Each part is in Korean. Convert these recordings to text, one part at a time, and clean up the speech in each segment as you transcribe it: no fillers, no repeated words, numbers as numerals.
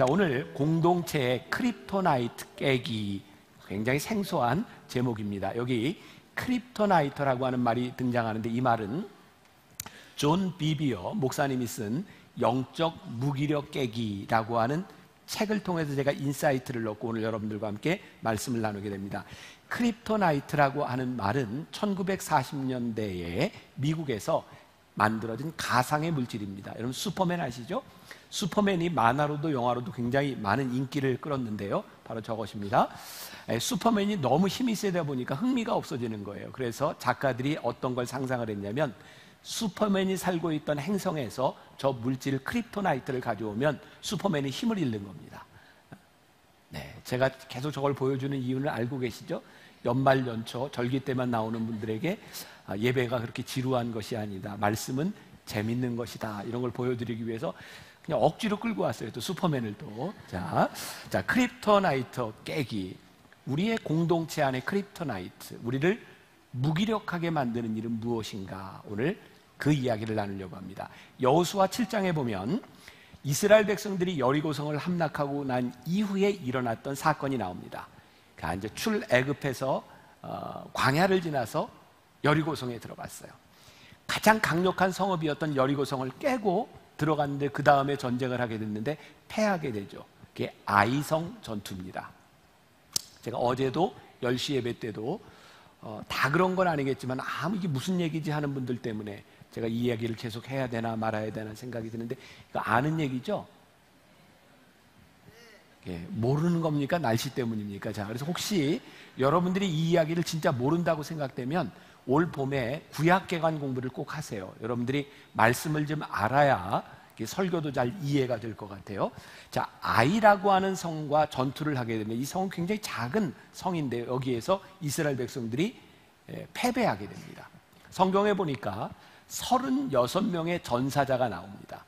자, 오늘 공동체의 크립토나이트 깨기, 굉장히 생소한 제목입니다. 여기 크립토나이트라고 하는 말이 등장하는데, 이 말은 존 비비어 목사님이 쓴 영적 무기력 깨기라고 하는 책을 통해서 제가 인사이트를 얻고 오늘 여러분들과 함께 말씀을 나누게 됩니다. 크립토나이트라고 하는 말은 1940년대에 미국에서 만들어진 가상의 물질입니다. 여러분 슈퍼맨 아시죠? 슈퍼맨이 만화로도 영화로도 굉장히 많은 인기를 끌었는데요, 바로 저것입니다. 슈퍼맨이 너무 힘이 세다 보니까 흥미가 없어지는 거예요. 그래서 작가들이 어떤 걸 상상을 했냐면, 슈퍼맨이 살고 있던 행성에서 저 물질 크립토나이트를 가져오면 슈퍼맨이 힘을 잃는 겁니다. 네, 제가 계속 저걸 보여주는 이유는 알고 계시죠? 연말 연초 절기 때만 나오는 분들에게 예배가 그렇게 지루한 것이 아니다, 말씀은 재밌는 것이다, 이런 걸 보여드리기 위해서 그냥 억지로 끌고 왔어요. 또 슈퍼맨을 또. 자, 크립토나이트 깨기. 우리의 공동체 안에 크립토나이트, 우리를 무기력하게 만드는 일은 무엇인가? 오늘 그 이야기를 나누려고 합니다. 여호수아 7장에 보면 이스라엘 백성들이 여리고성을 함락하고 난 이후에 일어났던 사건이 나옵니다. 그러니까 이제 출애굽해서 광야를 지나서 여리고성에 들어갔어요. 가장 강력한 성읍이었던 여리고성을 깨고 들어갔는데, 그 다음에 전쟁을 하게 됐는데 패하게 되죠. 그게 아이성 전투입니다. 제가 어제도 10시 예배 때도 다 그런 건 아니겠지만, 이게 무슨 얘기지 하는 분들 때문에 제가 이 이야기를 계속 해야 되나 말아야 되나 생각이 드는데, 이거 아는 얘기죠? 모르는 겁니까? 날씨 때문입니까? 자, 그래서 혹시 여러분들이 이 이야기를 진짜 모른다고 생각되면 올 봄에 구약개관 공부를 꼭 하세요. 여러분들이 말씀을 좀 알아야 설교도 잘 이해가 될 것 같아요. 자, 아이라고 하는 성과 전투를 하게 되면, 이 성은 굉장히 작은 성인데 여기에서 이스라엘 백성들이 패배하게 됩니다. 성경에 보니까 36명의 전사자가 나옵니다.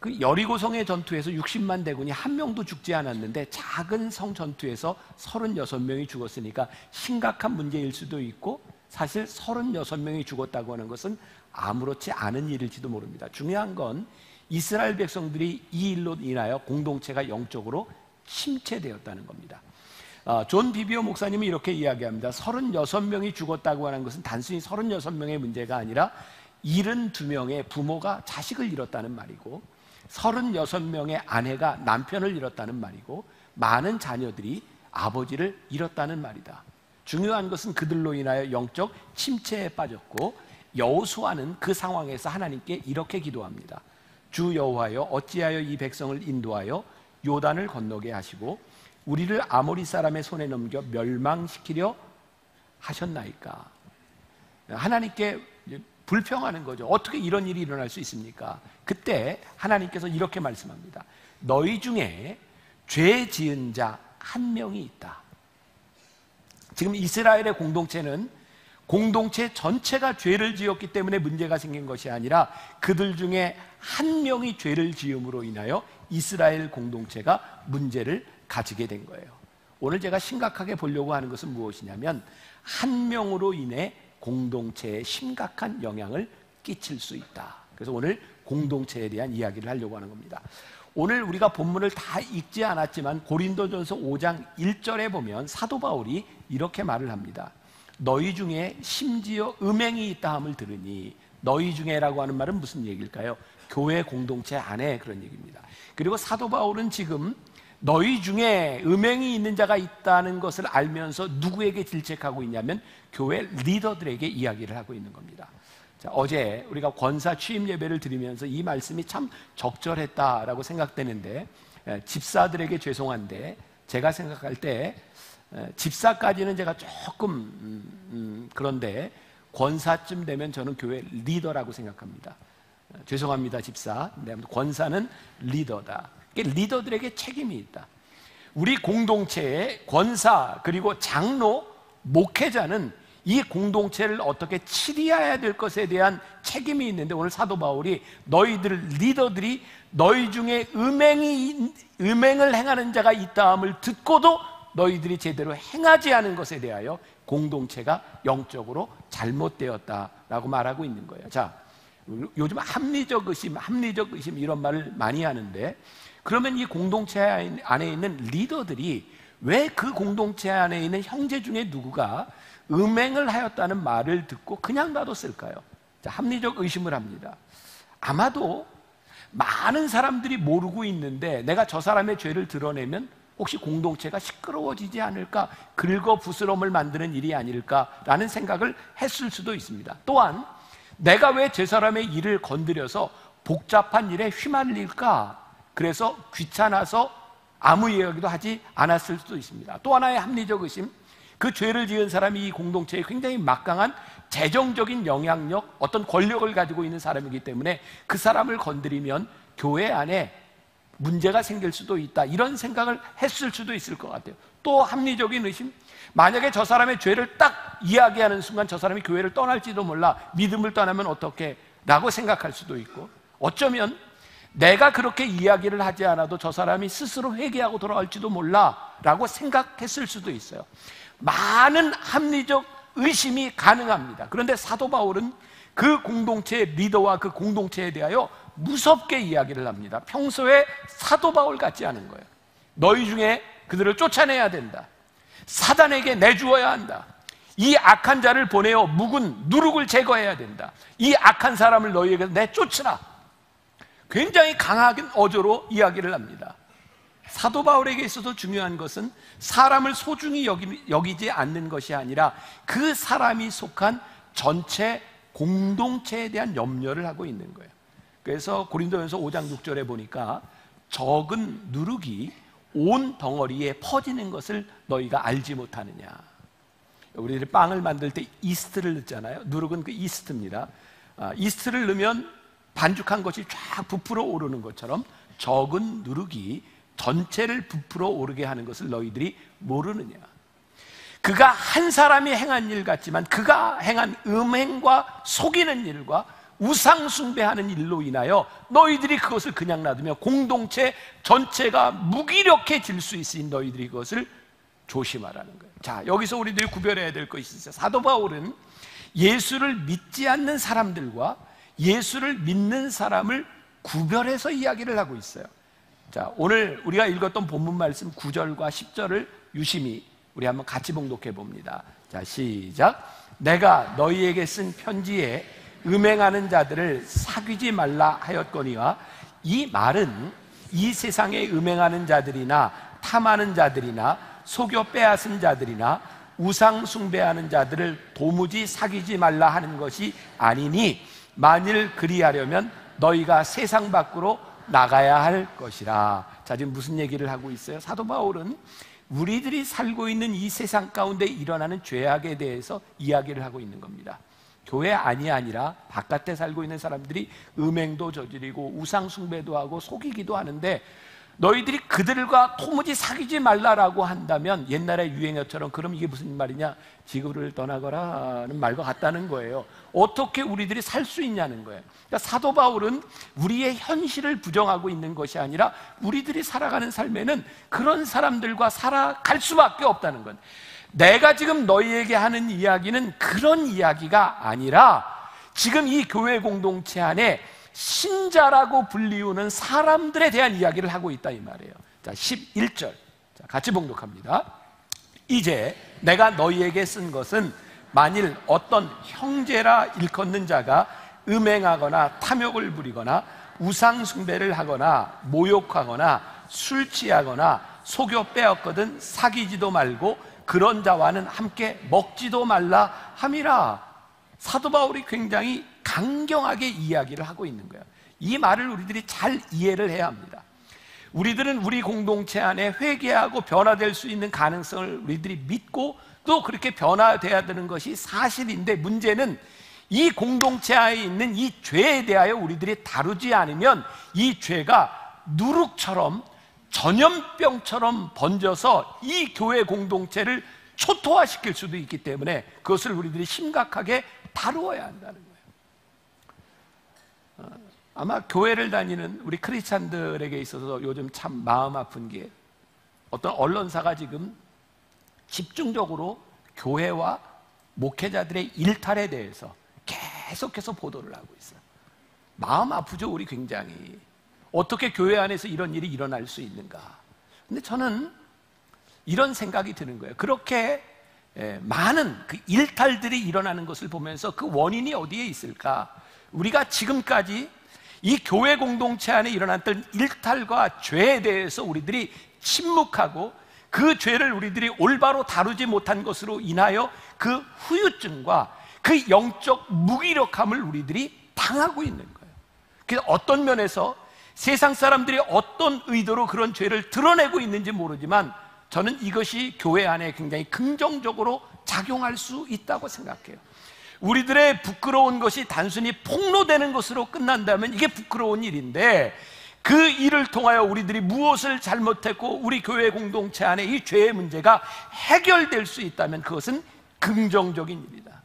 그 여리고성의 전투에서 60만 대군이 한 명도 죽지 않았는데, 작은 성 전투에서 36명이 죽었으니까 심각한 문제일 수도 있고, 사실 36명이 죽었다고 하는 것은 아무렇지 않은 일일지도 모릅니다. 중요한 건 이스라엘 백성들이 이 일로 인하여 공동체가 영적으로 침체되었다는 겁니다. 존 비비어 목사님이 이렇게 이야기합니다. 36명이 죽었다고 하는 것은 단순히 36명의 문제가 아니라 72명의 부모가 자식을 잃었다는 말이고, 36명의 아내가 남편을 잃었다는 말이고, 많은 자녀들이 아버지를 잃었다는 말이다. 중요한 것은 그들로 인하여 영적 침체에 빠졌고, 여호수아는 그 상황에서 하나님께 이렇게 기도합니다. 주 여호와여, 어찌하여 이 백성을 인도하여 요단을 건너게 하시고 우리를 아모리 사람의 손에 넘겨 멸망시키려 하셨나이까? 하나님께 불평하는 거죠. 어떻게 이런 일이 일어날 수 있습니까? 그때 하나님께서 이렇게 말씀합니다. 너희 중에 죄 지은 자 한 명이 있다. 지금 이스라엘의 공동체는 공동체 전체가 죄를 지었기 때문에 문제가 생긴 것이 아니라, 그들 중에 한 명이 죄를 지음으로 인하여 이스라엘 공동체가 문제를 가지게 된 거예요. 오늘 제가 심각하게 보려고 하는 것은 무엇이냐면, 한 명으로 인해 공동체에 심각한 영향을 끼칠 수 있다. 그래서 오늘 공동체에 대한 이야기를 하려고 하는 겁니다. 오늘 우리가 본문을 다 읽지 않았지만 고린도전서 5장 1절에 보면 사도 바울이 이렇게 말을 합니다. 너희 중에 심지어 음행이 있다 함을 들으니, 너희 중에라고 하는 말은 무슨 얘기일까요? 교회 공동체 안에 그런 얘기입니다. 그리고 사도 바울은 지금 너희 중에 음행이 있는 자가 있다는 것을 알면서 누구에게 질책하고 있냐면, 교회 리더들에게 이야기를 하고 있는 겁니다. 자, 어제 우리가 권사 취임 예배를 드리면서 이 말씀이 참 적절했다라고 생각되는데, 집사들에게 죄송한데 제가 생각할 때 집사까지는 제가 조금 그런데 권사쯤 되면 저는 교회 리더라고 생각합니다. 죄송합니다, 집사. 권사는 리더다. 리더들에게 책임이 있다. 우리 공동체의 권사 그리고 장로, 목회자는 이 공동체를 어떻게 치리해야 될 것에 대한 책임이 있는데, 오늘 사도 바울이 너희들 리더들이 너희 중에 음행을 행하는 자가 있다함을 듣고도 너희들이 제대로 행하지 않은 것에 대하여 공동체가 영적으로 잘못되었다라고 말하고 있는 거예요. 자, 요즘 합리적 의심 이런 말을 많이 하는데, 그러면 이 공동체 안에 있는 리더들이 왜 그 공동체 안에 있는 형제 중에 누구가 음행을 하였다는 말을 듣고 그냥 놔뒀을까요? 자, 합리적 의심을 합니다. 아마도 많은 사람들이 모르고 있는데 내가 저 사람의 죄를 드러내면 혹시 공동체가 시끄러워지지 않을까, 긁어부스럼을 만드는 일이 아닐까라는 생각을 했을 수도 있습니다. 또한 내가 왜 제 사람의 일을 건드려서 복잡한 일에 휘말릴까, 그래서 귀찮아서 아무 이야기도 하지 않았을 수도 있습니다. 또 하나의 합리적 의심, 그 죄를 지은 사람이 이 공동체에 굉장히 막강한 재정적인 영향력, 어떤 권력을 가지고 있는 사람이기 때문에 그 사람을 건드리면 교회 안에 문제가 생길 수도 있다, 이런 생각을 했을 수도 있을 것 같아요. 또 합리적인 의심, 만약에 저 사람의 죄를 딱 이야기하는 순간 저 사람이 교회를 떠날지도 몰라, 믿음을 떠나면 어떻게? 라고 생각할 수도 있고, 어쩌면 내가 그렇게 이야기를 하지 않아도 저 사람이 스스로 회개하고 돌아올지도 몰라 라고 생각했을 수도 있어요. 많은 합리적 의심이 가능합니다. 그런데 사도 바울은 그 공동체의 리더와 그 공동체에 대하여 무섭게 이야기를 합니다. 평소에 사도 바울 같지 않은 거예요. 너희 중에 그들을 쫓아내야 된다. 사단에게 내주어야 한다. 이 악한 자를 보내어 묵은 누룩을 제거해야 된다. 이 악한 사람을 너희에게 내쫓으라. 굉장히 강하긴 어조로 이야기를 합니다. 사도 바울에게 있어서 중요한 것은 사람을 소중히 여기지 않는 것이 아니라 그 사람이 속한 전체 공동체에 대한 염려를 하고 있는 거예요. 그래서 고린도전서 5장 6절에 보니까 적은 누룩이 온 덩어리에 퍼지는 것을 너희가 알지 못하느냐. 우리들이 빵을 만들 때 이스트를 넣잖아요. 누룩은 그 이스트입니다. 이스트를 넣으면 반죽한 것이 쫙 부풀어 오르는 것처럼 적은 누룩이 전체를 부풀어 오르게 하는 것을 너희들이 모르느냐. 그가 한 사람이 행한 일 같지만 그가 행한 음행과 속이는 일과 우상 숭배하는 일로 인하여 너희들이 그것을 그냥 놔두면 공동체 전체가 무기력해질 수 있으니 너희들이 그것을 조심하라는 거예요. 자, 여기서 우리들이 구별해야 될 것이 있어요. 사도 바울은 예수를 믿지 않는 사람들과 예수를 믿는 사람을 구별해서 이야기를 하고 있어요. 자, 오늘 우리가 읽었던 본문 말씀 9절과 10절을 유심히 우리 한번 같이 봉독해 봅니다. 자, 시작. 내가 너희에게 쓴 편지에 음행하는 자들을 사귀지 말라 하였거니와, 이 말은 이 세상에 음행하는 자들이나 탐하는 자들이나 속여 빼앗은 자들이나 우상 숭배하는 자들을 도무지 사귀지 말라 하는 것이 아니니, 만일 그리하려면 너희가 세상 밖으로 나가야 할 것이라. 자, 지금 무슨 얘기를 하고 있어요? 사도 바울은 우리들이 살고 있는 이 세상 가운데 일어나는 죄악에 대해서 이야기를 하고 있는 겁니다. 교회 안이 아니라 바깥에 살고 있는 사람들이 음행도 저지르고 우상 숭배도 하고 속이기도 하는데, 너희들이 그들과 도무지 사귀지 말라라고 한다면 옛날에 유행어처럼 그럼 이게 무슨 말이냐? 지구를 떠나거라는 말과 같다는 거예요. 어떻게 우리들이 살 수 있냐는 거예요. 그러니까 사도 바울은 우리의 현실을 부정하고 있는 것이 아니라 우리들이 살아가는 삶에는 그런 사람들과 살아갈 수밖에 없다는 것. 내가 지금 너희에게 하는 이야기는 그런 이야기가 아니라 지금 이 교회 공동체 안에 신자라고 불리우는 사람들에 대한 이야기를 하고 있다, 이 말이에요. 자, 11절. 자, 같이 봉독합니다. 이제 내가 너희에게 쓴 것은 만일 어떤 형제라 일컫는 자가 음행하거나 탐욕을 부리거나 우상 숭배를 하거나 모욕하거나 술 취하거나 속여 빼앗거든 사귀지도 말고 그런 자와는 함께 먹지도 말라 함이라. 사도 바울이 굉장히 강경하게 이야기를 하고 있는 거예요. 이 말을 우리들이 잘 이해를 해야 합니다. 우리들은 우리 공동체 안에 회개하고 변화될 수 있는 가능성을 우리들이 믿고 또 그렇게 변화돼야 되는 것이 사실인데, 문제는 이 공동체 안에 있는 이 죄에 대하여 우리들이 다루지 않으면 이 죄가 누룩처럼 전염병처럼 번져서 이 교회 공동체를 초토화시킬 수도 있기 때문에 그것을 우리들이 심각하게 다루어야 한다는 거예요. 아마 교회를 다니는 우리 크리스찬들에게 있어서 요즘 참 마음 아픈 게, 어떤 언론사가 지금 집중적으로 교회와 목회자들의 일탈에 대해서 계속해서 보도를 하고 있어요. 마음 아프죠, 우리 굉장히. 어떻게 교회 안에서 이런 일이 일어날 수 있는가? 근데 저는 이런 생각이 드는 거예요. 그렇게 많은 그 일탈들이 일어나는 것을 보면서 그 원인이 어디에 있을까? 우리가 지금까지 이 교회 공동체 안에 일어났던 일탈과 죄에 대해서 우리들이 침묵하고 그 죄를 우리들이 올바로 다루지 못한 것으로 인하여 그 후유증과 그 영적 무기력함을 우리들이 당하고 있는 거예요. 그래서 어떤 면에서 세상 사람들이 어떤 의도로 그런 죄를 드러내고 있는지 모르지만 저는 이것이 교회 안에 굉장히 긍정적으로 작용할 수 있다고 생각해요. 우리들의 부끄러운 것이 단순히 폭로되는 것으로 끝난다면 이게 부끄러운 일인데, 그 일을 통하여 우리들이 무엇을 잘못했고 우리 교회 공동체 안에 이 죄의 문제가 해결될 수 있다면 그것은 긍정적인 일이다.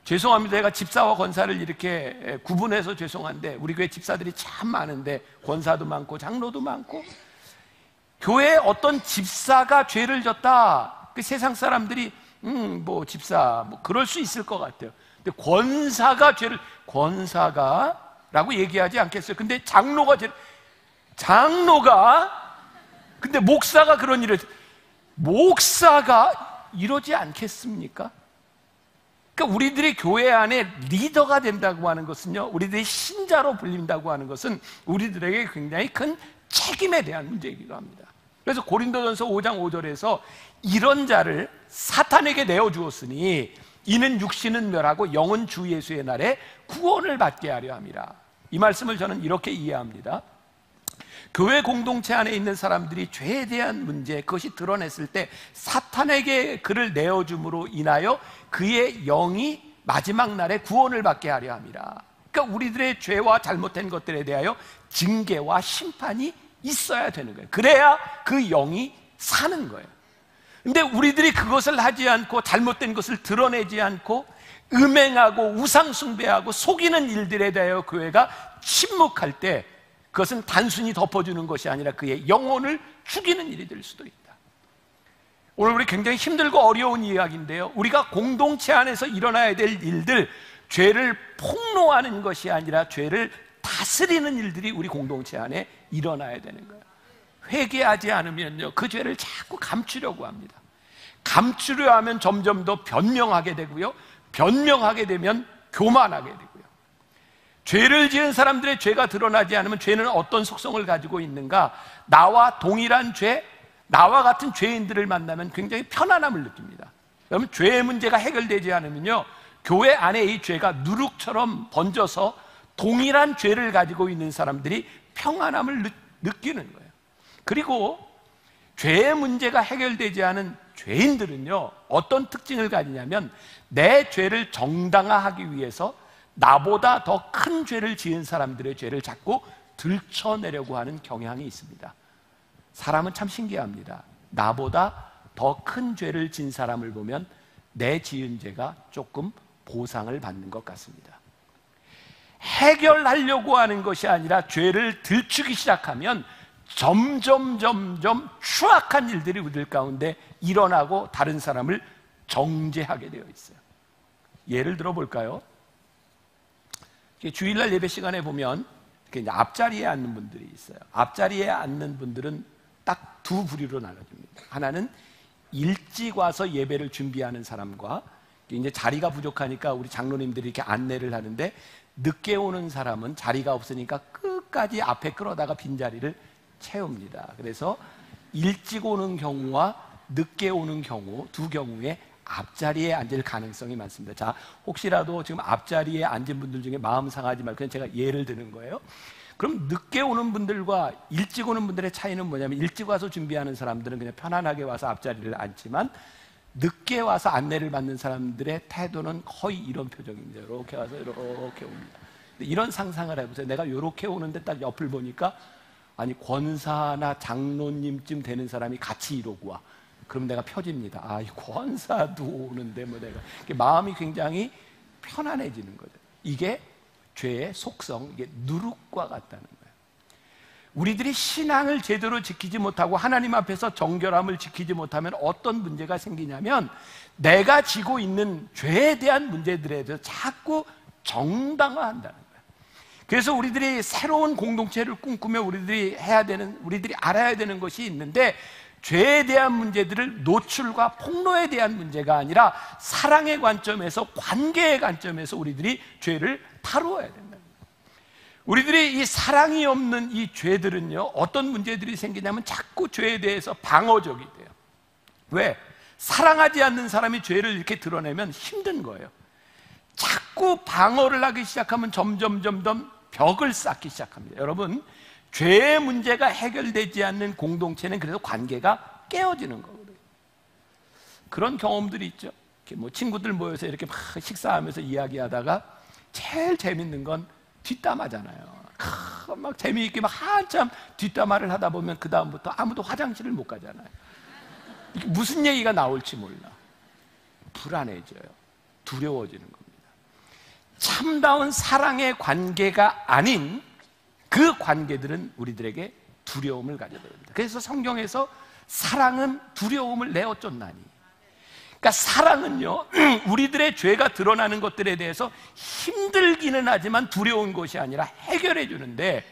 죄송합니다. 제가 집사와 권사를 이렇게 구분해서 죄송한데 우리 교회 집사들이 참 많은데 권사도 많고 장로도 많고, 교회에 어떤 집사가 죄를 졌다, 그 세상 사람들이 뭐 집사 뭐 그럴 수 있을 것 같아요. 근데 권사가 죄를, 권사가라고 얘기하지 않겠어요? 근데 장로가 근데 목사가 그런 일을, 목사가 이러지 않겠습니까? 그러니까 우리들이 교회 안에 리더가 된다고 하는 것은요, 우리들이 신자로 불린다고 하는 것은 우리들에게 굉장히 큰 책임에 대한 문제이기도 합니다. 그래서 고린도전서 5장 5절에서 이런 자를 사탄에게 내어주었으니 이는 육신은 멸하고 영은 주 예수의 날에 구원을 받게 하려 함이라. 이 말씀을 저는 이렇게 이해합니다. 교회 공동체 안에 있는 사람들이 죄에 대한 문제, 그것이 드러냈을 때 사탄에게 그를 내어줌으로 인하여 그의 영이 마지막 날에 구원을 받게 하려 함이라. 그러니까 우리들의 죄와 잘못된 것들에 대하여 징계와 심판이 있어야 되는 거예요. 그래야 그 영이 사는 거예요. 근데 우리들이 그것을 하지 않고 잘못된 것을 드러내지 않고 음행하고 우상숭배하고 속이는 일들에 대하여 교회가 침묵할 때 그것은 단순히 덮어주는 것이 아니라 그의 영혼을 죽이는 일이 될 수도 있다. 오늘 우리 굉장히 힘들고 어려운 이야기인데요, 우리가 공동체 안에서 일어나야 될 일들, 죄를 폭로하는 것이 아니라 죄를 다스리는 일들이 우리 공동체 안에 일어나야 되는 거예요. 회개하지 않으면요, 그 죄를 자꾸 감추려고 합니다. 감추려 하면 점점 더 변명하게 되고요, 변명하게 되면 교만하게 되고요. 죄를 지은 사람들의 죄가 드러나지 않으면 죄는 어떤 속성을 가지고 있는가? 나와 동일한 죄, 나와 같은 죄인들을 만나면 굉장히 편안함을 느낍니다. 그러면 죄의 문제가 해결되지 않으면요, 교회 안에 이 죄가 누룩처럼 번져서 동일한 죄를 가지고 있는 사람들이 평안함을 느끼는 거예요. 그리고 죄의 문제가 해결되지 않은 죄인들은요, 어떤 특징을 가지냐면 내 죄를 정당화하기 위해서 나보다 더 큰 죄를 지은 사람들의 죄를 자꾸 들춰내려고 하는 경향이 있습니다. 사람은 참 신기합니다. 나보다 더 큰 죄를 진 사람을 보면 내 지은 죄가 조금 보상을 받는 것 같습니다. 해결하려고 하는 것이 아니라 죄를 들추기 시작하면 점점 추악한 일들이 우리들 가운데 일어나고 다른 사람을 정죄하게 되어 있어요. 예를 들어 볼까요? 주일날 예배 시간에 보면 이제 앞자리에 앉는 분들이 있어요. 앞자리에 앉는 분들은 딱 두 부류로 나눠집니다. 하나는 일찍 와서 예배를 준비하는 사람과, 이제 자리가 부족하니까 우리 장로님들이 이렇게 안내를 하는데 늦게 오는 사람은 자리가 없으니까 끝까지 앞에 끌어다가 빈자리를 채웁니다. 그래서 일찍 오는 경우와 늦게 오는 경우, 두 경우에 앞자리에 앉을 가능성이 많습니다. 자, 혹시라도 지금 앞자리에 앉은 분들 중에 마음 상하지 말고 그냥 제가 예를 드는 거예요. 그럼 늦게 오는 분들과 일찍 오는 분들의 차이는 뭐냐면, 일찍 와서 준비하는 사람들은 그냥 편안하게 와서 앞자리를 앉지만 늦게 와서 안내를 받는 사람들의 태도는 거의 이런 표정입니다. 이렇게 와서 이렇게 옵니다. 이런 상상을 해보세요. 내가 이렇게 오는데 딱 옆을 보니까 아니 권사나 장로님쯤 되는 사람이 같이 이러고 와. 그럼 내가 펴집니다. 아, 이 권사도 오는데 뭐 내가, 마음이 굉장히 편안해지는 거죠. 이게 죄의 속성, 이게 누룩과 같다는 거예요. 우리들이 신앙을 제대로 지키지 못하고 하나님 앞에서 정결함을 지키지 못하면 어떤 문제가 생기냐면, 내가 지고 있는 죄에 대한 문제들에 대해서 자꾸 정당화한다는 거예요. 그래서 우리들이 새로운 공동체를 꿈꾸며 우리들이 알아야 되는 것이 있는데, 죄에 대한 문제들을 노출과 폭로에 대한 문제가 아니라 사랑의 관점에서, 관계의 관점에서 우리들이 죄를 다루어야 된다. 우리들이 이 사랑이 없는 이 죄들은요, 어떤 문제들이 생기냐면 자꾸 죄에 대해서 방어적이 돼요. 왜? 사랑하지 않는 사람이 죄를 이렇게 드러내면 힘든 거예요. 자꾸 방어를 하기 시작하면 점점 벽을 쌓기 시작합니다. 여러분, 죄의 문제가 해결되지 않는 공동체는 그래서 관계가 깨어지는 거거든요. 그런 경험들이 있죠. 뭐 친구들 모여서 이렇게 막 식사하면서 이야기하다가 제일 재밌는 건 뒷담화잖아요. 막 재미있게 막 한참 뒷담화를 하다 보면 그 다음부터 아무도 화장실을 못 가잖아요. 무슨 얘기가 나올지 몰라. 불안해져요. 두려워지는 겁니다. 참다운 사랑의 관계가 아닌 그 관계들은 우리들에게 두려움을 가져다 줍니다. 그래서 성경에서 사랑은 두려움을 내어 쫓나니, 그러니까 사랑은요, 우리들의 죄가 드러나는 것들에 대해서 힘들기는 하지만 두려운 것이 아니라 해결해 주는데,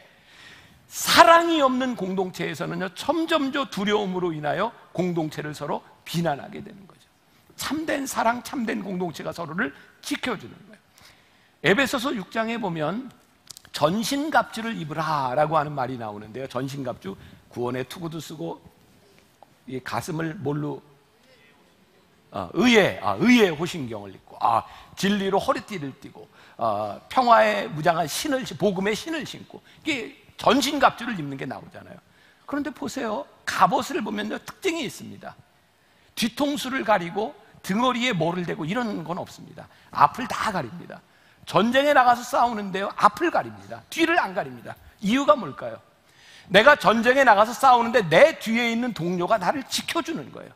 사랑이 없는 공동체에서는요, 점점 두려움으로 인하여 공동체를 서로 비난하게 되는 거죠. 참된 사랑, 참된 공동체가 서로를 지켜주는 거예요. 에베소서 6장에 보면 전신갑주를 입으라 라고 하는 말이 나오는데요, 전신갑주, 구원의 투구도 쓰고, 이 가슴을 뭘로? 의의 호신경을 입고, 진리로 허리띠를 띠고, 평화의 무장한 신을, 복음의 신을 신고, 이게 전신갑주를 입는 게 나오잖아요. 그런데 보세요, 갑옷을 보면요, 특징이 있습니다. 뒤통수를 가리고 등허리에 뭐를 대고 이런 건 없습니다. 앞을 다 가립니다. 전쟁에 나가서 싸우는데요, 앞을 가립니다. 뒤를 안 가립니다. 이유가 뭘까요? 내가 전쟁에 나가서 싸우는데 내 뒤에 있는 동료가 나를 지켜주는 거예요.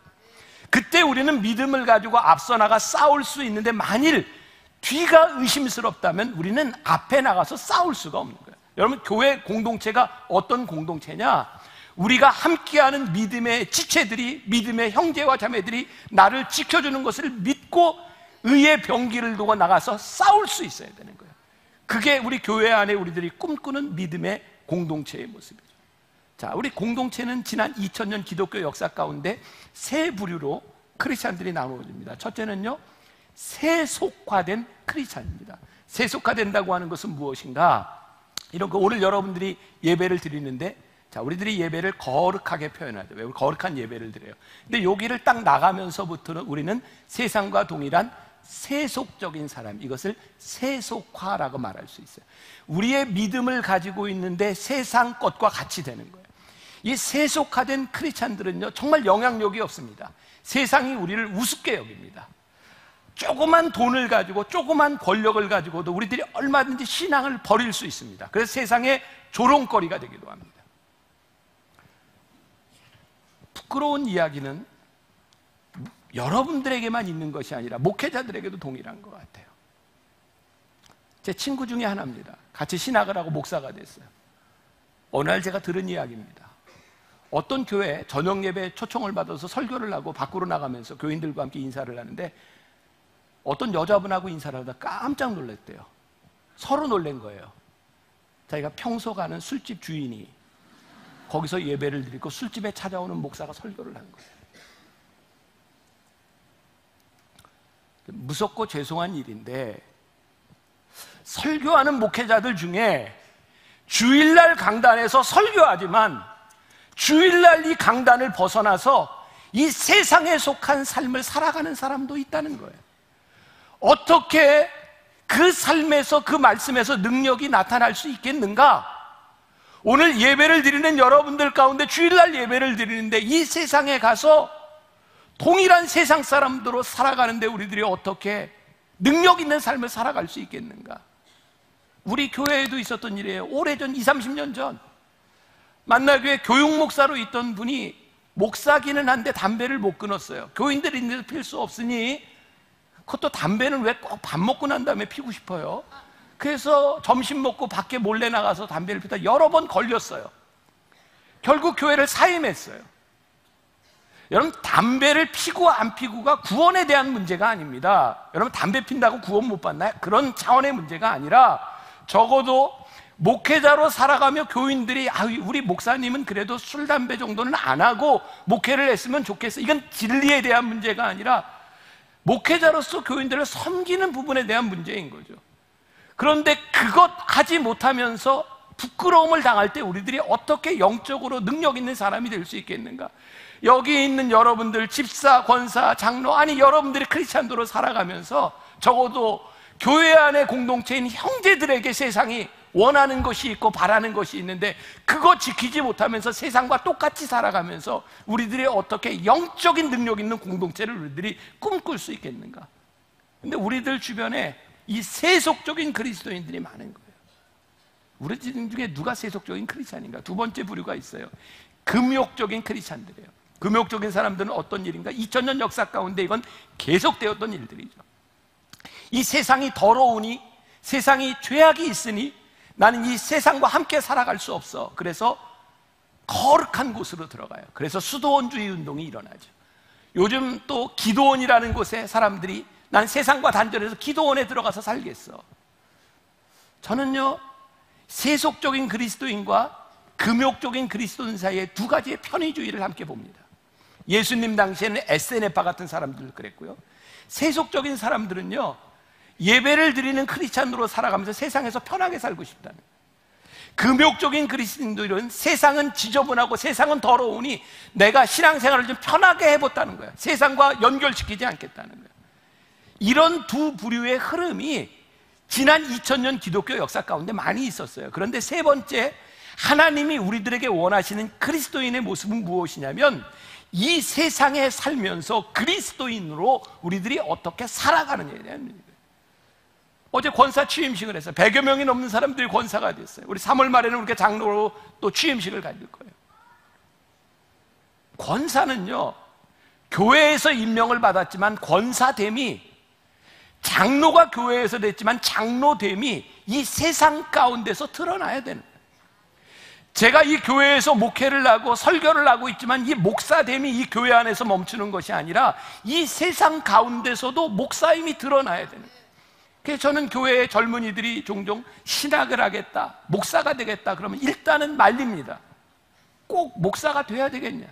그때 우리는 믿음을 가지고 앞서 나가 싸울 수 있는데, 만일 뒤가 의심스럽다면 우리는 앞에 나가서 싸울 수가 없는 거예요. 여러분, 교회 공동체가 어떤 공동체냐? 우리가 함께하는 믿음의 지체들이, 믿음의 형제와 자매들이 나를 지켜주는 것을 믿고 의의 병기를 두고 나가서 싸울 수 있어야 되는 거예요. 그게 우리 교회 안에 우리들이 꿈꾸는 믿음의 공동체의 모습이죠. 자, 우리 공동체는 지난 2000년 기독교 역사 가운데 세 부류로 크리스찬들이 나누어집니다. 첫째는요, 세속화된 크리스찬입니다. 세속화된다고 하는 것은 무엇인가? 이런 거, 오늘 여러분들이 예배를 드리는데, 자, 우리들이 예배를 거룩하게 표현하죠. 왜? 우리 거룩한 예배를 드려요. 근데 여기를 딱 나가면서부터는 우리는 세상과 동일한 세속적인 사람, 이것을 세속화라고 말할 수 있어요. 우리의 믿음을 가지고 있는데 세상 것과 같이 되는 거예요. 이 세속화된 크리스찬들은요, 정말 영향력이 없습니다. 세상이 우리를 우습게 여깁니다. 조그만 돈을 가지고, 조그만 권력을 가지고도 우리들이 얼마든지 신앙을 버릴 수 있습니다. 그래서 세상의 조롱거리가 되기도 합니다. 부끄러운 이야기는 여러분들에게만 있는 것이 아니라 목회자들에게도 동일한 것 같아요. 제 친구 중에 하나입니다. 같이 신학을 하고 목사가 됐어요. 어느 날 제가 들은 이야기입니다. 어떤 교회 저녁 예배 초청을 받아서 설교를 하고 밖으로 나가면서 교인들과 함께 인사를 하는데, 어떤 여자분하고 인사를 하다 깜짝 놀랐대요. 서로 놀란 거예요. 자기가 평소 가는 술집 주인이 거기서 예배를 드리고 술집에 찾아오는 목사가 설교를 한 거예요. 무섭고 죄송한 일인데, 설교하는 목회자들 중에 주일날 강단에서 설교하지만 주일날 이 강단을 벗어나서 이 세상에 속한 삶을 살아가는 사람도 있다는 거예요. 어떻게 그 삶에서, 그 말씀에서 능력이 나타날 수 있겠는가? 오늘 예배를 드리는 여러분들 가운데 주일날 예배를 드리는데, 이 세상에 가서 동일한 세상 사람들로 살아가는데 우리들이 어떻게 능력 있는 삶을 살아갈 수 있겠는가? 우리 교회에도 있었던 일이에요. 오래전, 20, 30년 전 만나교회 교육목사로 있던 분이 목사기는 한데 담배를 못 끊었어요. 교인들이 있는데도 필 수 없으니, 그것도 담배는 왜 꼭 밥 먹고 난 다음에 피고 싶어요? 그래서 점심 먹고 밖에 몰래 나가서 담배를 피다 여러 번 걸렸어요. 결국 교회를 사임했어요. 여러분, 담배를 피고 안 피고가 구원에 대한 문제가 아닙니다. 여러분, 담배 핀다고 구원 못 받나요? 그런 차원의 문제가 아니라, 적어도 목회자로 살아가며 교인들이 우리 목사님은 그래도 술, 담배 정도는 안 하고 목회를 했으면 좋겠어. 이건 진리에 대한 문제가 아니라 목회자로서 교인들을 섬기는 부분에 대한 문제인 거죠. 그런데 그것 하지 못하면서 부끄러움을 당할 때 우리들이 어떻게 영적으로 능력 있는 사람이 될 수 있겠는가? 여기 있는 여러분들, 집사, 권사, 장로, 아니 여러분들이 크리스찬도로 살아가면서 적어도 교회 안의 공동체인 형제들에게 세상이 원하는 것이 있고 바라는 것이 있는데 그거 지키지 못하면서 세상과 똑같이 살아가면서 우리들이 어떻게 영적인 능력 있는 공동체를 우리들이 꿈꿀 수 있겠는가? 근데 우리들 주변에 이 세속적인 그리스도인들이 많은 거예요. 우리 중에 누가 세속적인 크리스찬인가? 두 번째 부류가 있어요. 금욕적인 크리스찬들이에요. 금욕적인 사람들은 어떤 일인가? 2000년 역사 가운데 이건 계속되었던 일들이죠. 이 세상이 더러우니, 세상이 죄악이 있으니 나는 이 세상과 함께 살아갈 수 없어. 그래서 거룩한 곳으로 들어가요. 그래서 수도원주의 운동이 일어나죠. 요즘 또 기도원이라는 곳에 사람들이 난 세상과 단절해서 기도원에 들어가서 살겠어. 저는요, 세속적인 그리스도인과 금욕적인 그리스도인 사이에 두 가지의 편의주의를 함께 봅니다. 예수님 당시에는 SNF파 같은 사람들 그랬고요. 세속적인 사람들은요, 예배를 드리는 크리스찬으로 살아가면서 세상에서 편하게 살고 싶다는 거예요. 금욕적인 그리스도인들은 세상은 지저분하고 세상은 더러우니 내가 신앙생활을 좀 편하게 해봤다는 거예요. 세상과 연결시키지 않겠다는 거예요. 이런 두 부류의 흐름이 지난 2000년 기독교 역사 가운데 많이 있었어요. 그런데 세 번째, 하나님이 우리들에게 원하시는 그리스도인의 모습은 무엇이냐면 이 세상에 살면서 그리스도인으로 우리들이 어떻게 살아가느냐에 대한 문제예요. 어제 권사 취임식을 했어요. 100여 명이 넘는 사람들이 권사가 됐어요. 우리 3월 말에는 우리가 장로로 또 취임식을 가질 거예요. 권사는요, 교회에서 임명을 받았지만 권사됨이, 장로가 교회에서 됐지만 장로됨이 이 세상 가운데서 드러나야 되는 거예요. 제가 이 교회에서 목회를 하고 설교를 하고 있지만 이 목사됨이 이 교회 안에서 멈추는 것이 아니라 이 세상 가운데서도 목사임이 드러나야 되는 거예요. 그래서 저는 교회의 젊은이들이 종종 신학을 하겠다, 목사가 되겠다 그러면 일단은 말립니다. 꼭 목사가 돼야 되겠냐?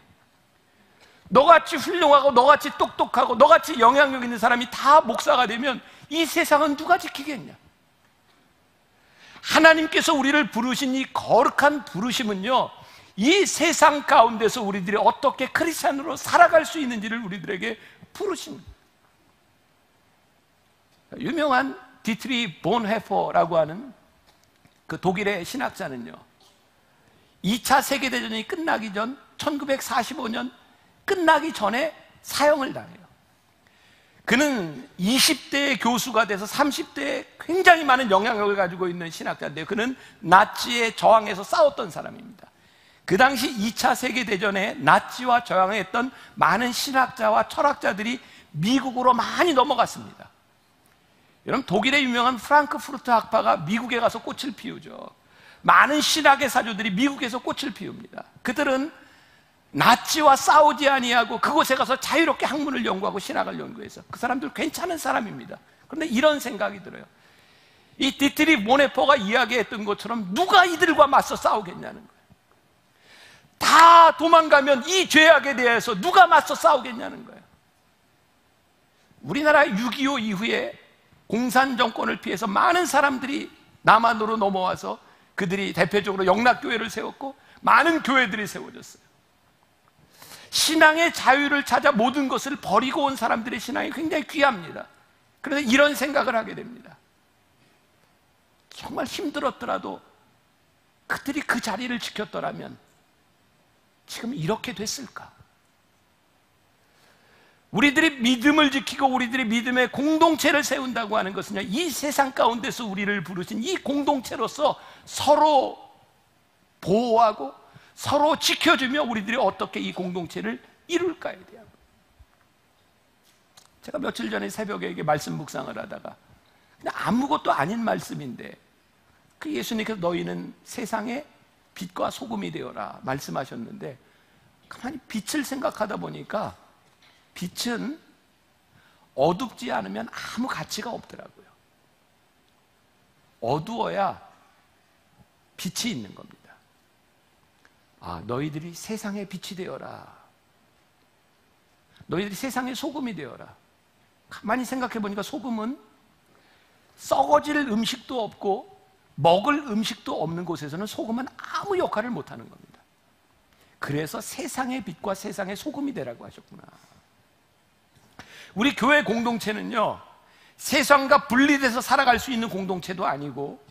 너같이 훌륭하고 너같이 똑똑하고 너같이 영향력 있는 사람이 다 목사가 되면 이 세상은 누가 지키겠냐? 하나님께서 우리를 부르신 이 거룩한 부르심은요, 이 세상 가운데서 우리들이 어떻게 크리스찬으로 살아갈 수 있는지를 우리들에게 부르십니다. 유명한 디트리 본헤퍼라고 하는 그 독일의 신학자는요, 2차 세계대전이 끝나기 전 1945년 끝나기 전에 사형을 당해요. 그는 20대의 교수가 돼서 30대에 굉장히 많은 영향력을 가지고 있는 신학자인데요, 그는 나치에 저항해서 싸웠던 사람입니다. 그 당시 2차 세계대전에 나치와 저항했던 많은 신학자와 철학자들이 미국으로 많이 넘어갔습니다. 여러분, 독일의 유명한 프랑크푸르트 학파가 미국에 가서 꽃을 피우죠. 많은 신학의 사조들이 미국에서 꽃을 피웁니다. 그들은 나치와 싸우지 아니하고 그곳에 가서 자유롭게 학문을 연구하고 신학을 연구해서 그 사람들 괜찮은 사람입니다. 그런데 이런 생각이 들어요. 이 디트리 모네퍼가 이야기했던 것처럼 누가 이들과 맞서 싸우겠냐는 거예요. 다 도망가면 이 죄악에 대해서 누가 맞서 싸우겠냐는 거예요. 우리나라 6.25 이후에 공산 정권을 피해서 많은 사람들이 남한으로 넘어와서 그들이 대표적으로 영락교회를 세웠고 많은 교회들이 세워졌어요. 신앙의 자유를 찾아 모든 것을 버리고 온 사람들의 신앙이 굉장히 귀합니다. 그래서 이런 생각을 하게 됩니다. 정말 힘들었더라도 그들이 그 자리를 지켰더라면 지금 이렇게 됐을까? 우리들이 믿음을 지키고 우리들이 믿음의 공동체를 세운다고 하는 것은요, 이 세상 가운데서 우리를 부르신 이 공동체로서 서로 보호하고 서로 지켜주며 우리들이 어떻게 이 공동체를 이룰까에 대한. 제가 며칠 전에 새벽에 이게 말씀 묵상을 하다가 그냥 아무것도 아닌 말씀인데 그 예수님께서 너희는 세상의 빛과 소금이 되어라 말씀하셨는데 가만히 빛을 생각하다 보니까 빛은 어둡지 않으면 아무 가치가 없더라고요. 어두워야 빛이 있는 겁니다. 아, 너희들이 세상의 빛이 되어라. 너희들이 세상의 소금이 되어라. 가만히 생각해 보니까 소금은 썩어질 음식도 없고 먹을 음식도 없는 곳에서는 소금은 아무 역할을 못하는 겁니다. 그래서 세상의 빛과 세상의 소금이 되라고 하셨구나. 우리 교회 공동체는요, 세상과 분리돼서 살아갈 수 있는 공동체도 아니고,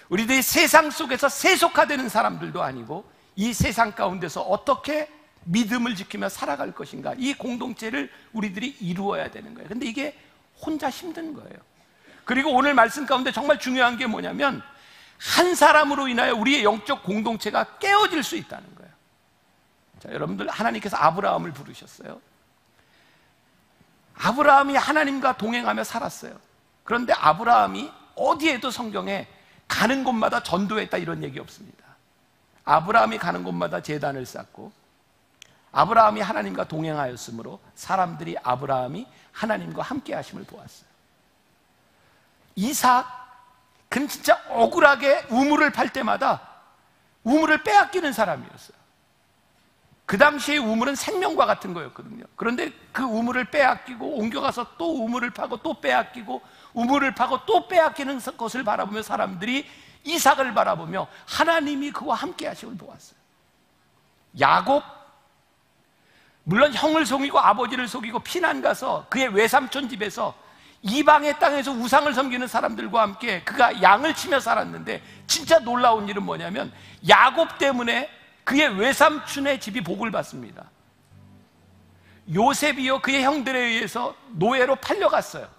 우리들이 세상 속에서 세속화되는 사람들도 아니고, 이 세상 가운데서 어떻게 믿음을 지키며 살아갈 것인가, 이 공동체를 우리들이 이루어야 되는 거예요. 근데 이게 혼자 힘든 거예요. 그리고 오늘 말씀 가운데 정말 중요한 게 뭐냐면, 한 사람으로 인하여 우리의 영적 공동체가 깨어질 수 있다는 거예요. 자, 여러분들, 하나님께서 아브라함을 부르셨어요. 아브라함이 하나님과 동행하며 살았어요. 그런데 아브라함이 어디에도 성경에 가는 곳마다 전도했다 이런 얘기 없습니다. 아브라함이 가는 곳마다 제단을 쌓고, 아브라함이 하나님과 동행하였으므로 사람들이 아브라함이 하나님과 함께 하심을 보았어요. 이삭, 그는 진짜 억울하게 우물을 팔 때마다 우물을 빼앗기는 사람이었어요. 그 당시의 우물은 생명과 같은 거였거든요. 그런데 그 우물을 빼앗기고 옮겨가서 또 우물을 파고 또 빼앗기고 우물을 파고 또 빼앗기는 것을 바라보며 사람들이 이삭을 바라보며 하나님이 그와 함께 하심을 보았어요. 야곱, 물론 형을 속이고 아버지를 속이고 피난 가서 그의 외삼촌 집에서 이방의 땅에서 우상을 섬기는 사람들과 함께 그가 양을 치며 살았는데, 진짜 놀라운 일은 뭐냐면 야곱 때문에 그의 외삼촌의 집이 복을 받습니다. 요셉이요, 그의 형들에 의해서 노예로 팔려갔어요.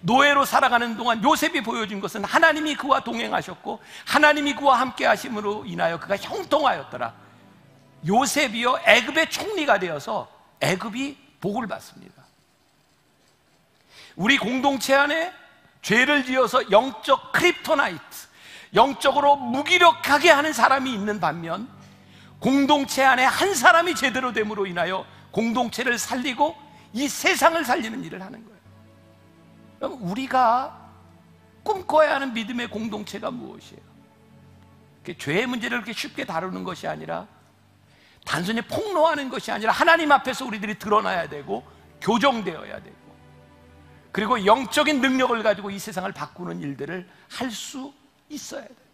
노예로 살아가는 동안 요셉이 보여준 것은 하나님이 그와 동행하셨고 하나님이 그와 함께 하심으로 인하여 그가 형통하였더라. 요셉이요, 애굽의 총리가 되어서 애굽이 복을 받습니다. 우리 공동체 안에 죄를 지어서 영적 크립토나이트, 영적으로 무기력하게 하는 사람이 있는 반면, 공동체 안에 한 사람이 제대로 됨으로 인하여 공동체를 살리고 이 세상을 살리는 일을 하는 거예요. 그럼 우리가 꿈꿔야 하는 믿음의 공동체가 무엇이에요? 죄의 문제를 그렇게 쉽게 다루는 것이 아니라, 단순히 폭로하는 것이 아니라 하나님 앞에서 우리들이 드러나야 되고 교정되어야 되고, 그리고 영적인 능력을 가지고 이 세상을 바꾸는 일들을 할 수 있어야 돼요.